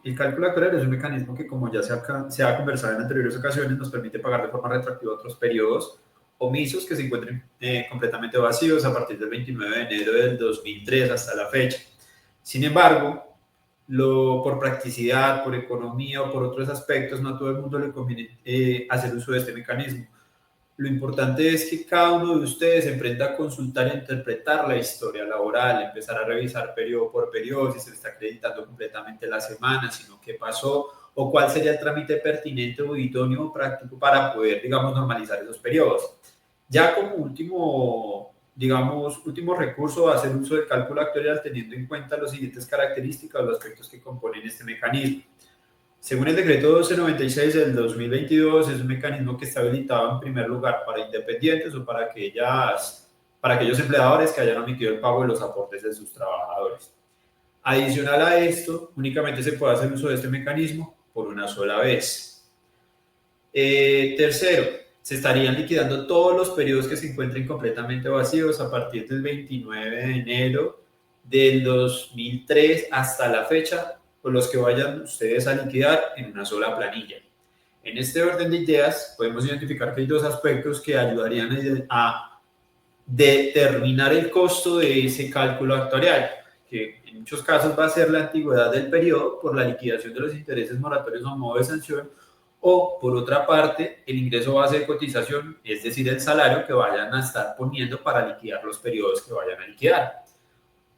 el cálculo actuarial es un mecanismo que, como ya se ha conversado en anteriores ocasiones, nos permite pagar de forma retroactiva otros periodos omisos que se encuentren completamente vacíos a partir del 29 de enero del 2003 hasta la fecha. Sin embargo, por practicidad, por economía o por otros aspectos, no a todo el mundo le conviene hacer uso de este mecanismo. Lo importante es que cada uno de ustedes emprenda a consultar e interpretar la historia laboral, empezar a revisar periodo por periodo, si se le está acreditando completamente la semana, sino qué pasó, o cuál sería el trámite pertinente o idóneo o práctico para poder, digamos, normalizar esos periodos. Ya como último, digamos, último recurso, va a hacer uso del cálculo actuarial teniendo en cuenta las siguientes características o aspectos que componen este mecanismo. Según el decreto 1296 del 2022, es un mecanismo que está habilitado en primer lugar para independientes o para aquellos empleadores que hayan omitido el pago de los aportes de sus trabajadores. Adicional a esto, únicamente se puede hacer uso de este mecanismo por una sola vez. Tercero, se estarían liquidando todos los periodos que se encuentren completamente vacíos a partir del 29 de enero del 2003 hasta la fecha, por los que vayan ustedes a liquidar en una sola planilla. En este orden de ideas, podemos identificar que hay dos aspectos que ayudarían a determinar el costo de ese cálculo actuarial, que en muchos casos va a ser la antigüedad del periodo por la liquidación de los intereses moratorios a modo de sanción, o por otra parte, el ingreso base de cotización, es decir, el salario que vayan a estar poniendo para liquidar los periodos que vayan a liquidar.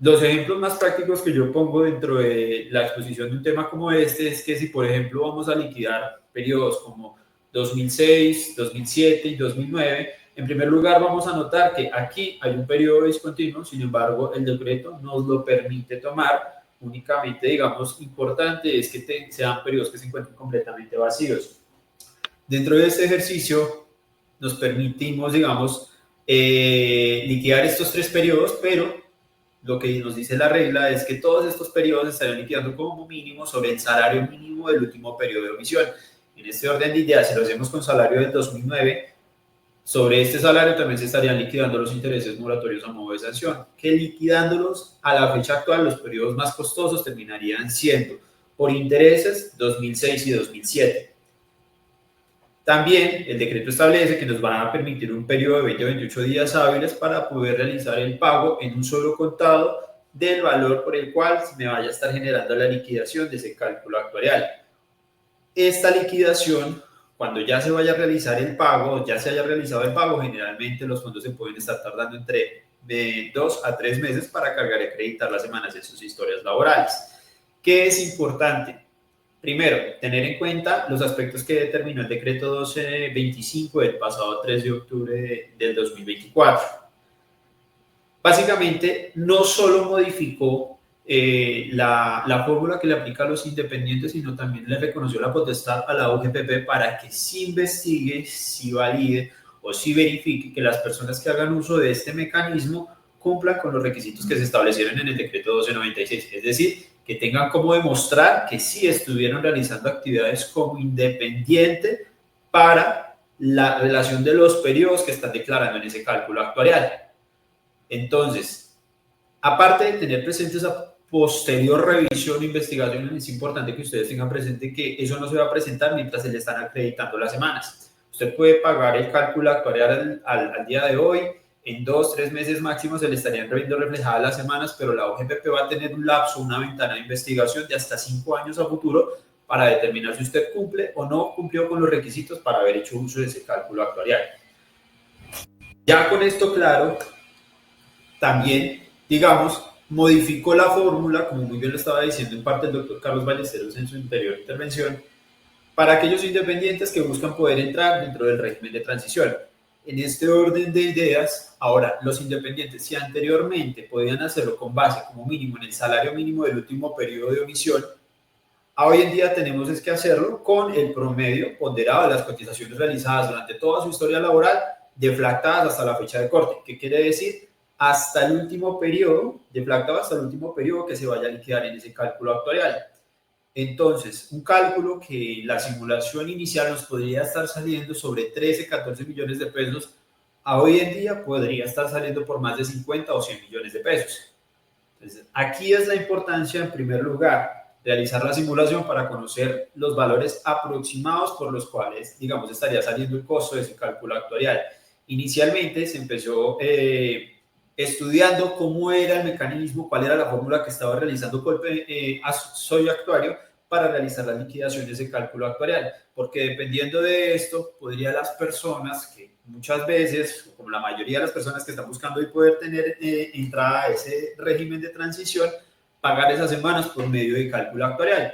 Los ejemplos más prácticos que yo pongo dentro de la exposición de un tema como este es que si, por ejemplo, vamos a liquidar periodos como 2006, 2007 y 2009, en primer lugar vamos a notar que aquí hay un periodo discontinuo, sin embargo, el decreto nos lo permite tomar. Únicamente, digamos, importante es que sean periodos que se encuentren completamente vacíos. Dentro de este ejercicio nos permitimos, digamos, liquidar estos tres periodos, pero lo que nos dice la regla es que todos estos periodos estarían liquidando como mínimo sobre el salario mínimo del último periodo de omisión. En este orden de ideas, si lo hacemos con salario del 2009, sobre este salario también se estarían liquidando los intereses moratorios a modo de sanción, que liquidándolos a la fecha actual, los periodos más costosos terminarían siendo por intereses 2006 y 2007. También el decreto establece que nos van a permitir un periodo de 20 a 28 días hábiles para poder realizar el pago en un solo contado del valor por el cual me vaya a estar generando la liquidación de ese cálculo actuarial. Esta liquidación, cuando ya se vaya a realizar el pago, ya se haya realizado el pago, generalmente los fondos se pueden estar tardando entre 2 a 3 meses para cargar y acreditar las semanas de sus historias laborales. ¿Qué es importante? Primero, tener en cuenta los aspectos que determinó el decreto 1225 del pasado 3 de octubre del 2024. Básicamente, no solo modificó la fórmula que le aplica a los independientes, sino también le reconoció la potestad a la UGPP para que sí investigue, sí valide o sí verifique que las personas que hagan uso de este mecanismo cumplan con los requisitos que se establecieron en el decreto 1296, es decir, que tengan como demostrar que sí estuvieron realizando actividades como independiente para la relación de los periodos que están declarando en ese cálculo actuarial. Entonces, aparte de tener presente esa posterior revisión e investigación, es importante que ustedes tengan presente que eso no se va a presentar mientras se le están acreditando las semanas. Usted puede pagar el cálculo actuarial al día de hoy, en 2, 3 meses máximo se le estarían viendo reflejadas las semanas, pero la OGPP va a tener un lapso, una ventana de investigación de hasta 5 años a futuro para determinar si usted cumple o no cumplió con los requisitos para haber hecho uso de ese cálculo actuarial. Ya con esto claro, también, digamos, modificó la fórmula, como muy bien lo estaba diciendo en parte el doctor Carlos Ballesteros en su anterior intervención, para aquellos independientes que buscan poder entrar dentro del régimen de transición. En este orden de ideas, ahora, los independientes, si anteriormente podían hacerlo con base como mínimo en el salario mínimo del último periodo de omisión, hoy en día tenemos es que hacerlo con el promedio ponderado de las cotizaciones realizadas durante toda su historia laboral, deflactadas hasta la fecha de corte. ¿Qué quiere decir? Hasta el último periodo, deflactado hasta el último periodo que se vaya a liquidar en ese cálculo actuarial. Entonces, un cálculo que la simulación inicial nos podría estar saliendo sobre 13, 14 millones de pesos, a hoy en día podría estar saliendo por más de 50 o 100 millones de pesos. Entonces, aquí es la importancia, en primer lugar, realizar la simulación para conocer los valores aproximados por los cuales, digamos, estaría saliendo el costo de ese cálculo actuarial. Inicialmente se empezó estudiando cómo era el mecanismo, cuál era la fórmula que estaba realizando Soy Actuario para realizar las liquidaciones de cálculo actuarial, porque dependiendo de esto, podría las personas que muchas veces, como la mayoría de las personas que están buscando hoy poder tener entrada a ese régimen de transición, pagar esas semanas por medio de cálculo actuarial.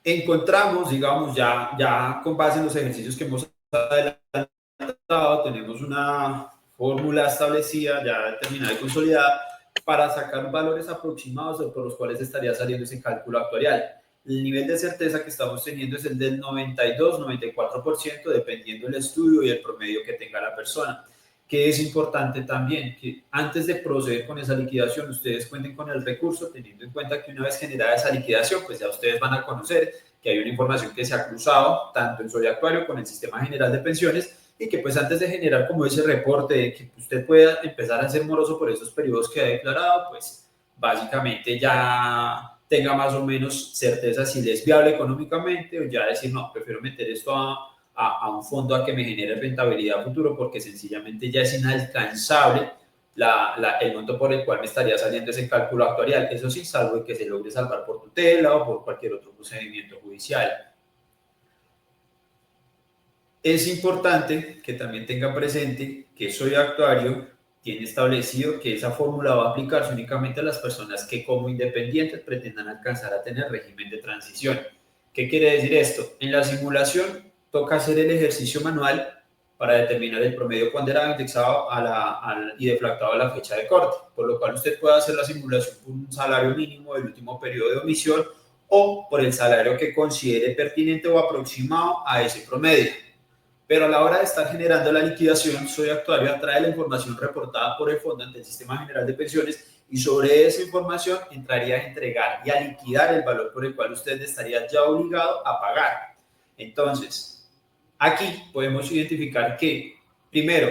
Encontramos, digamos, ya con base en los ejercicios que hemos adelantado, tenemos una fórmula establecida, ya determinada y consolidada, para sacar valores aproximados por los cuales estaría saliendo ese cálculo actuarial. El nivel de certeza que estamos teniendo es el del 92-94%, dependiendo del estudio y el promedio que tenga la persona. Que es importante también que antes de proceder con esa liquidación, ustedes cuenten con el recurso, teniendo en cuenta que una vez generada esa liquidación, pues ya ustedes van a conocer que hay una información que se ha cruzado tanto en Soy Actuario con el Sistema General de Pensiones, y que pues antes de generar como ese reporte de que usted pueda empezar a ser moroso por esos periodos que ha declarado, pues básicamente ya tenga más o menos certeza si le es viable económicamente, o ya decir, no, prefiero meter esto a un fondo a que me genere rentabilidad a futuro, porque sencillamente ya es inalcanzable el monto por el cual me estaría saliendo ese cálculo actuarial. Eso sí, salvo que se logre salvar por tutela o por cualquier otro procedimiento judicial. Es importante que también tenga presente que Soy Actuario tiene establecido que esa fórmula va a aplicarse únicamente a las personas que como independientes pretendan alcanzar a tener régimen de transición. ¿Qué quiere decir esto? En la simulación toca hacer el ejercicio manual para determinar el promedio ponderado indexado y deflactado a la fecha de corte, por lo cual usted puede hacer la simulación por un salario mínimo del último periodo de omisión o por el salario que considere pertinente o aproximado a ese promedio. Pero a la hora de estar generando la liquidación, Soy Actuario trae la información reportada por el fondo ante el Sistema General de Pensiones, y sobre esa información entraría a entregar y a liquidar el valor por el cual usted estaría ya obligado a pagar. Entonces, aquí podemos identificar que, primero,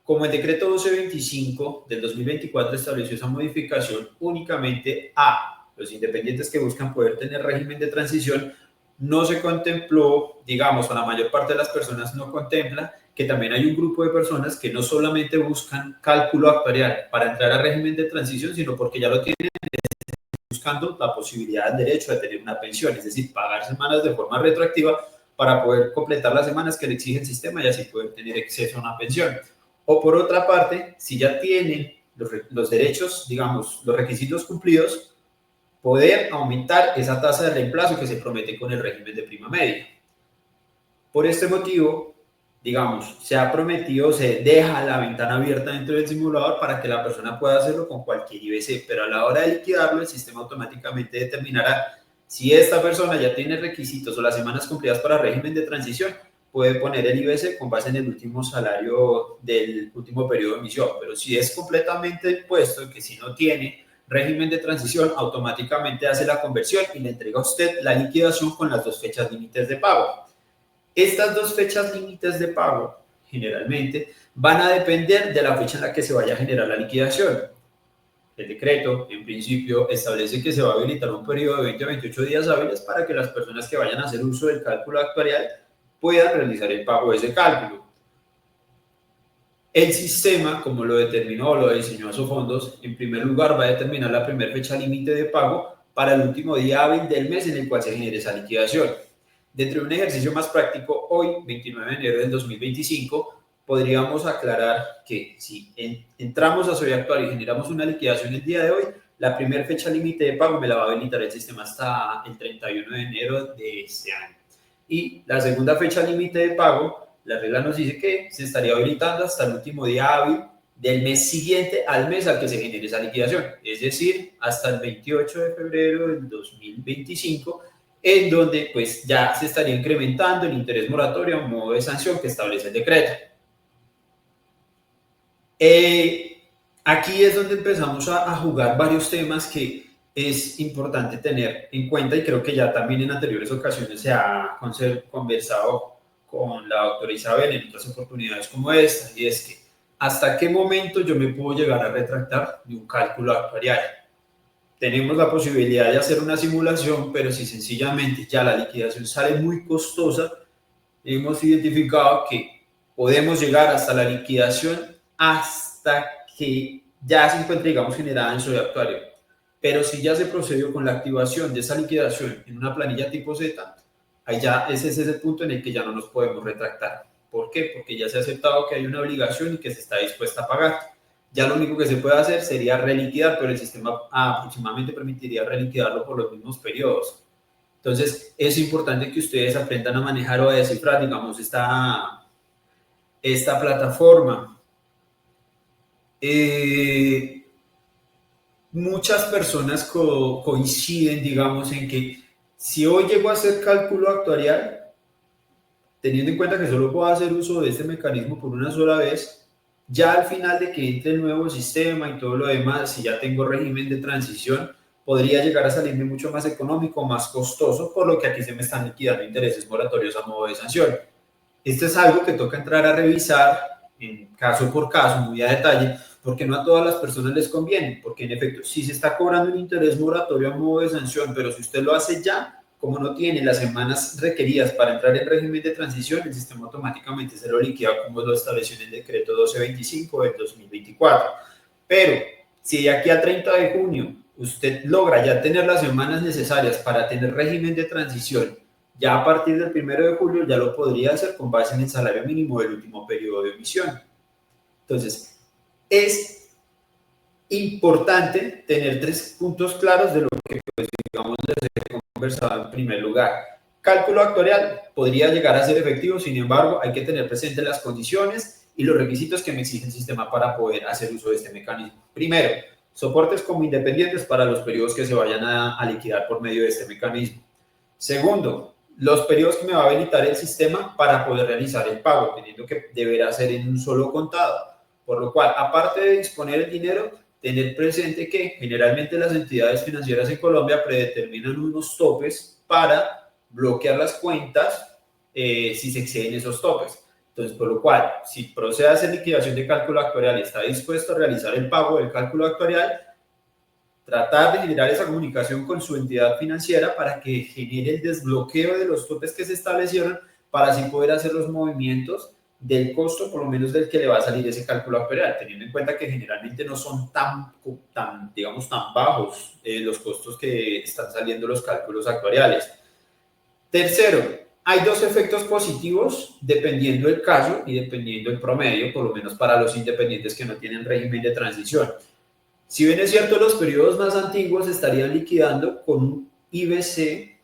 como el decreto 1225 del 2024 estableció esa modificación únicamente a los independientes que buscan poder tener régimen de transición, no se contempló, digamos, o la mayor parte de las personas no contempla que también hay un grupo de personas que no solamente buscan cálculo actuarial para entrar a régimen de transición, sino porque ya lo tienen buscando la posibilidad del derecho de tener una pensión, es decir, pagar semanas de forma retroactiva para poder completar las semanas que le exige el sistema y así poder tener acceso a una pensión. O por otra parte, si ya tienen los derechos, digamos, los requisitos cumplidos, poder aumentar esa tasa de reemplazo que se promete con el régimen de prima media. Por este motivo, digamos, se ha prometido, se deja la ventana abierta dentro del simulador para que la persona pueda hacerlo con cualquier IBC, pero a la hora de liquidarlo, el sistema automáticamente determinará si esta persona ya tiene requisitos o las semanas cumplidas para régimen de transición, puede poner el IBC con base en el último salario del último periodo de emisión, pero si es completamente puesto que si no tiene régimen de transición, automáticamente hace la conversión y le entrega a usted la liquidación con las dos fechas límites de pago. Estas dos fechas límites de pago generalmente van a depender de la fecha en la que se vaya a generar la liquidación. El decreto, en principio, establece que se va a habilitar un periodo de 20 a 28 días hábiles para que las personas que vayan a hacer uso del cálculo actuarial puedan realizar el pago de ese cálculo. El sistema, como lo determinó o lo diseñó a sus fondos, en primer lugar va a determinar la primera fecha límite de pago para el último día hábil del mes en el cual se genere esa liquidación. Dentro de un ejercicio más práctico, hoy, 29 de enero del 2025, podríamos aclarar que si entramos a Soy Actuario y generamos una liquidación el día de hoy, la primera fecha límite de pago me la va a habilitar el sistema hasta el 31 de enero de este año. Y la segunda fecha límite de pago, la regla nos dice que se estaría habilitando hasta el último día hábil del mes siguiente al mes al que se genere esa liquidación, es decir, hasta el 28 de febrero del 2025, en donde pues ya se estaría incrementando el interés moratorio a modo de sanción que establece el decreto. Aquí es donde empezamos a jugar varios temas que es importante tener en cuenta, y creo que ya también en anteriores ocasiones se ha conversado con la doctora Isabel en otras oportunidades como esta, y es que hasta qué momento yo me puedo llegar a retractar de un cálculo actuarial. tenemos la posibilidad de hacer una simulación, pero si sencillamente ya la liquidación sale muy costosa, hemos identificado que podemos llegar hasta la liquidación hasta que ya se encuentre, digamos, generada en su actuario. Pero si ya se procedió con la activación de esa liquidación en una planilla tipo Z, ahí ya ese es el punto en el que ya no nos podemos retractar. ¿Por qué? Porque ya se ha aceptado que hay una obligación y que se está dispuesta a pagar. Ya lo único que se puede hacer sería reliquidar, pero el sistema aproximadamente permitiría reliquidarlo por los mismos periodos. Entonces, es importante que ustedes aprendan a manejar o a descifrar, digamos, esta plataforma. Muchas personas coinciden, digamos, en que si hoy llego a hacer cálculo actuarial, teniendo en cuenta que solo puedo hacer uso de este mecanismo por una sola vez, ya al final de que entre el nuevo sistema y todo lo demás, si ya tengo régimen de transición, podría llegar a salirme mucho más económico, más costoso, por lo que aquí se me están liquidando intereses moratorios a modo de sanción. Esto es algo que toca entrar a revisar en caso por caso, muy a detalle, porque no a todas las personas les conviene, porque en efecto, si se está cobrando un interés moratorio a modo de sanción, pero si usted lo hace ya, como no tiene las semanas requeridas para entrar en régimen de transición, el sistema automáticamente se lo liquida como lo estableció en el decreto 1225 del 2024. Pero si de aquí a 30 de junio usted logra ya tener las semanas necesarias para tener régimen de transición, ya a partir del 1 de julio ya lo podría hacer con base en el salario mínimo del último periodo de emisión. Entonces, es importante tener 3 puntos claros de lo que, pues, digamos, les he conversado en primer lugar. Cálculo actuarial podría llegar a ser efectivo, sin embargo, hay que tener presente las condiciones y los requisitos que me exige el sistema para poder hacer uso de este mecanismo. Primero, soportes como independientes para los periodos que se vayan a liquidar por medio de este mecanismo. Segundo, los periodos que me va a habilitar el sistema para poder realizar el pago, teniendo que deberá ser en un solo contado. Por lo cual, aparte de disponer el dinero, tener presente que generalmente las entidades financieras en Colombia predeterminan unos topes para bloquear las cuentas si se exceden esos topes. Entonces, por lo cual, si procede a hacer liquidación de cálculo actuarial y está dispuesto a realizar el pago del cálculo actuarial, tratar de generar esa comunicación con su entidad financiera para que genere el desbloqueo de los topes que se establecieron para así poder hacer los movimientos del costo, por lo menos del que le va a salir ese cálculo actuarial, teniendo en cuenta que generalmente no son tan digamos, tan bajos los costos que están saliendo los cálculos actuariales. Tercero, hay 2 efectos positivos dependiendo del caso y dependiendo del promedio, por lo menos para los independientes que no tienen régimen de transición. Si bien es cierto, los periodos más antiguos estarían liquidando con un IBC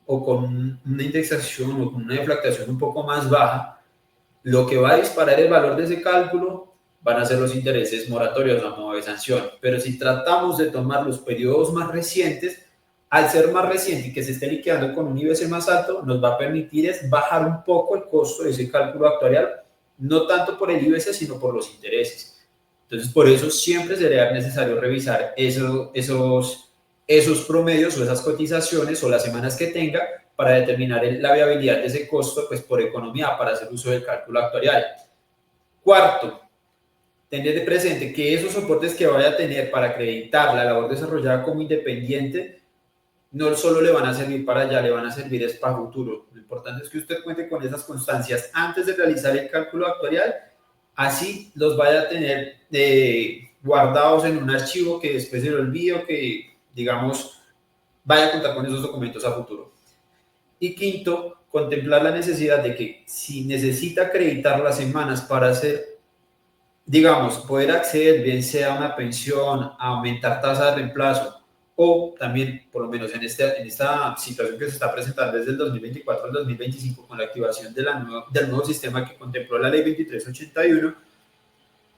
o con una indexación o con una deflactación un poco más baja, lo que va a disparar el valor de ese cálculo van a ser los intereses moratorios a modo de sanción. Pero si tratamos de tomar los periodos más recientes, al ser más reciente y que se esté liquidando con un IBC más alto, nos va a permitir es bajar un poco el costo de ese cálculo actuarial, no tanto por el IBC, sino por los intereses. Entonces, por eso siempre sería necesario revisar esos promedios o esas cotizaciones o las semanas que tenga para determinar la viabilidad de ese costo, pues por economía, para hacer uso del cálculo actuarial. Cuarto, tener presente que esos soportes que vaya a tener para acreditar la labor desarrollada como independiente no solo le van a servir para allá, le van a servir es para futuro. Lo importante es que usted cuente con esas constancias antes de realizar el cálculo actuarial, así los vaya a tener guardados en un archivo que después se le olvide o que, digamos, vaya a contar con esos documentos a futuro. Y quinto, contemplar la necesidad de que si necesita acreditar las semanas para hacer, digamos, poder acceder, bien sea a una pensión, a aumentar tasa de reemplazo, o también, por lo menos en esta situación que se está presentando desde el 2024 al 2025 con la activación del nuevo sistema que contempló la ley 2381,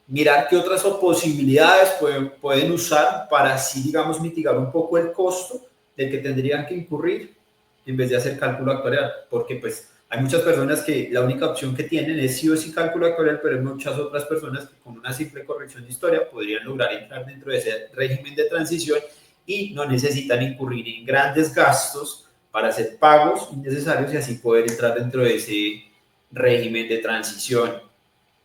mirar qué otras posibilidades pueden usar para así, digamos, mitigar un poco el costo del que tendrían que incurrir en vez de hacer cálculo actuarial, porque pues hay muchas personas que la única opción que tienen es sí o sí cálculo actuarial, pero hay muchas otras personas que con una simple corrección de historia podrían lograr entrar dentro de ese régimen de transición y no necesitan incurrir en grandes gastos para hacer pagos innecesarios y así poder entrar dentro de ese régimen de transición.